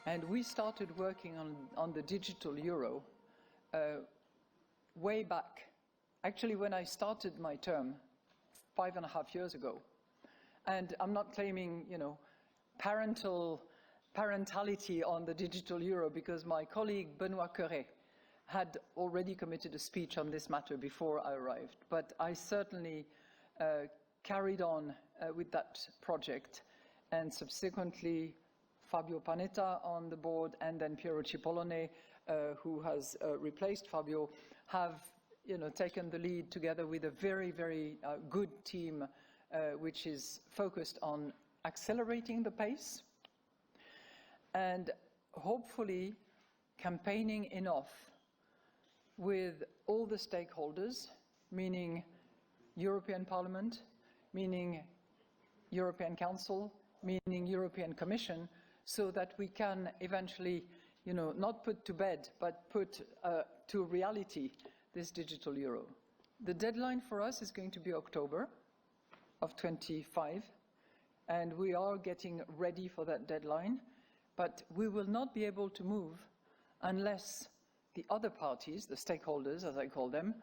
And we started working on the digital euro way back. Actually, when I started my term 5.5 years ago. And I'm not claiming, parentality on the digital euro, because my colleague Benoît Cœuré had already committed a speech on this matter before I arrived. But I certainly carried on with that project, and subsequently Fabio Panetta on the board, and then Piero Cipollone, who has replaced Fabio, have taken the lead together with a very, very good team, which is focused on accelerating the pace and hopefully campaigning enough with all the stakeholders, meaning European Parliament, meaning European Council, meaning European Commission, so that we can eventually, not put to bed, but put to reality this digital euro. The deadline for us is going to be October of 25, and we are getting ready for that deadline, but we will not be able to move unless the other parties, the stakeholders, as I call them,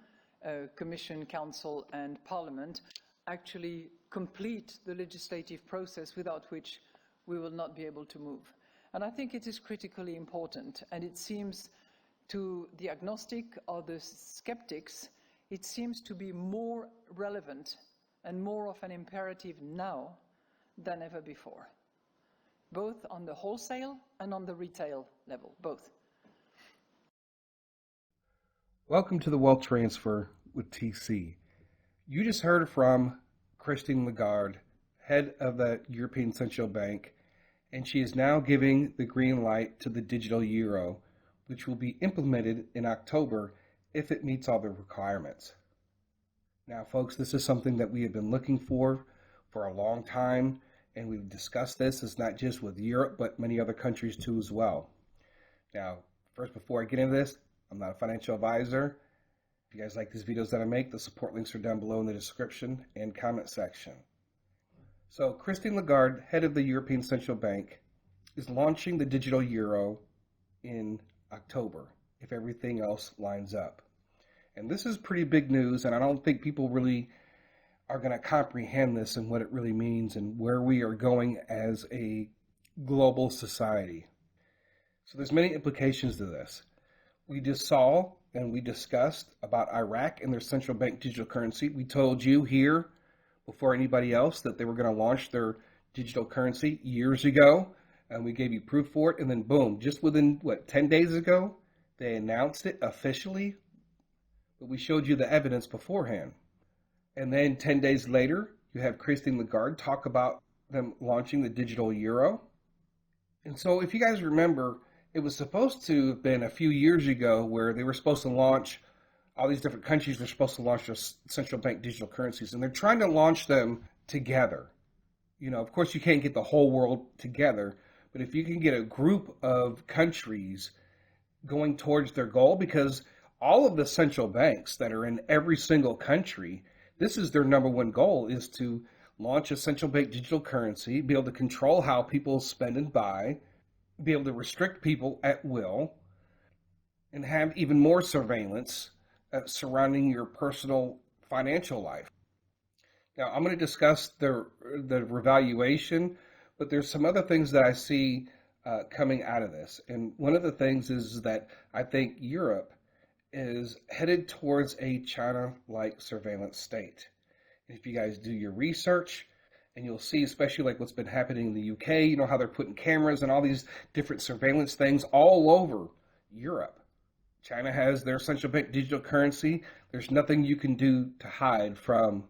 Commission, Council, and Parliament, actually complete the legislative process, without which we will not be able to move. And I think it is critically important, and it seems to the agnostic or the skeptics, it seems to be more relevant and more of an imperative now than ever before, both on the wholesale and on the retail level, both. Welcome to the Wealth Transfer with TC. You just heard from Christine Lagarde, head of the European Central Bank, and she is now giving the green light to the digital euro, which will be implemented in October if it meets all the requirements. Now, folks, this is something that we have been looking for a long time, and we've discussed this. It's not just with Europe, but many other countries too as well. Now, first, before I get into this, I'm not a financial advisor. If you guys like these videos that I make, the support links are down below in the description and comment section. So, Christine Lagarde, head of the European Central Bank, is launching the digital euro in October, if everything else lines up. And this is pretty big news, and I don't think people really are going to comprehend this and what it really means and where we are going as a global society. So there's many implications to this. We just saw and we discussed about Iraq and their central bank digital currency. We told you here before anybody else that they were going to launch their digital currency years ago, and we gave you proof for it, and then boom, just within, 10 days ago, they announced it officially, but we showed you the evidence beforehand. And then 10 days later, you have Christine Lagarde talk about them launching the digital euro. And so if you guys remember, it was supposed to have been a few years ago where they were supposed to launch, all these different countries were supposed to launch their central bank digital currencies, and they're trying to launch them together. Of course, you can't get the whole world together, but if you can get a group of countries going towards their goal, because all of the central banks that are in every single country, this is their number one goal, is to launch a central bank digital currency, be able to control how people spend and buy, be able to restrict people at will, and have even more surveillance surrounding your personal financial life. Now, I'm going to discuss the revaluation, but there's some other things that I see coming out of this. And one of the things is that I think Europe is headed towards a China-like surveillance state. And if you guys do your research, and you'll see, especially like what's been happening in the UK, how they're putting cameras and all these different surveillance things all over Europe. China has their central bank digital currency. There's nothing you can do to hide from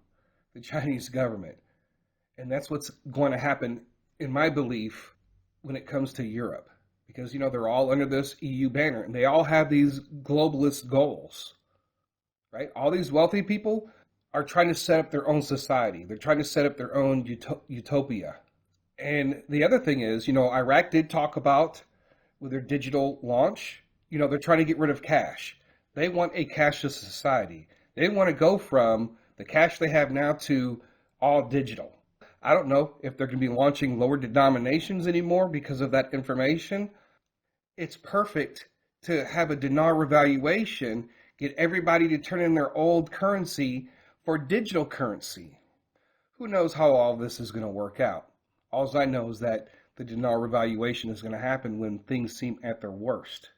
the Chinese government. And that's what's going to happen, in my belief, when it comes to Europe. Because, they're all under this EU banner, and they all have these globalist goals, right? All these wealthy people are trying to set up their own society. They're trying to set up their own utopia. And the other thing is, Iraq did talk about, with their digital launch, they're trying to get rid of cash. They want a cashless society. They want to go from the cash they have now to all digital. I don't know if they're going to be launching lower denominations anymore because of that information. it's perfect to have a dinar revaluation, get everybody to turn in their old currency for digital currency. Who knows how all this is going to work out? All I know is that the dinar revaluation is going to happen when things seem at their worst.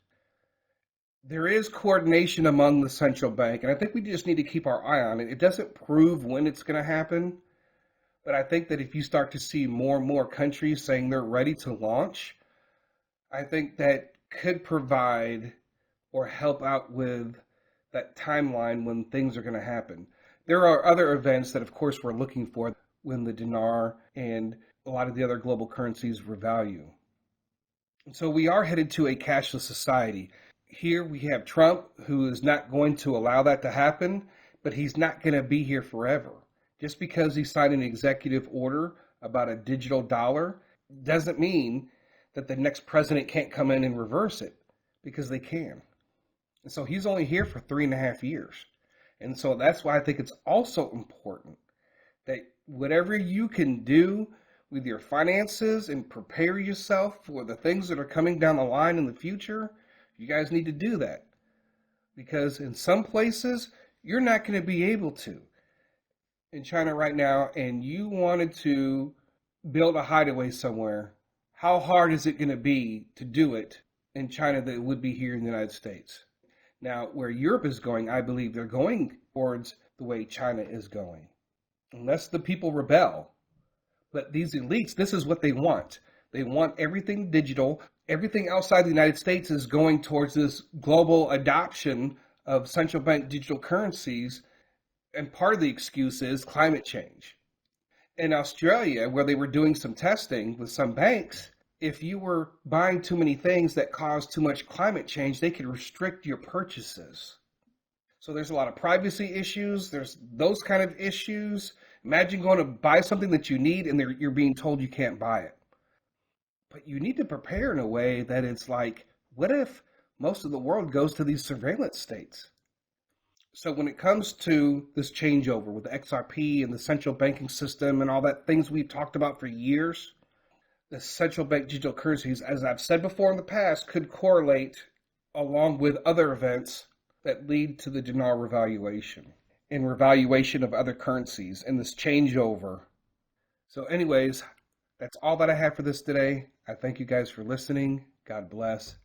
There is coordination among the central bank, and I think we just need to keep our eye on it. It doesn't prove when it's going to happen, but I think that if you start to see more and more countries saying they're ready to launch, I think that could provide or help out with that timeline when things are going to happen. There are other events that, of course, we're looking for when the dinar and a lot of the other global currencies revalue. So we are headed to a cashless society. Here we have Trump, who is not going to allow that to happen, but he's not going to be here forever. Just because he signed an executive order about a digital dollar doesn't mean that the next president can't come in and reverse it, because they can. And so he's only here for 3.5 years. And so that's why I think it's also important that whatever you can do with your finances and prepare yourself for the things that are coming down the line in the future, you guys need to do that. Because in some places, you're not going to be able to. In China right now, and you wanted to build a hideaway somewhere, how hard is it going to be to do it in China that it would be here in the United States? Now, where Europe is going, I believe they're going towards the way China is going. Unless the people rebel. But these elites, this is what they want. They want everything digital. Everything outside the United States is going towards this global adoption of central bank digital currencies. And part of the excuse is climate change. In Australia, where they were doing some testing with some banks, if you were buying too many things that caused too much climate change, they could restrict your purchases. So there's a lot of privacy issues. There's those kind of issues. Imagine going to buy something that you need and you're being told you can't buy it. But you need to prepare in a way that it's like, what if most of the world goes to these surveillance states? So when it comes to this changeover with the XRP and the central banking system and all that things we've talked about for years, the central bank digital currencies, as I've said before in the past, could correlate along with other events that lead to the dinar revaluation and revaluation of other currencies and this changeover. So anyways, that's all that I have for this today. I thank you guys for listening. God bless.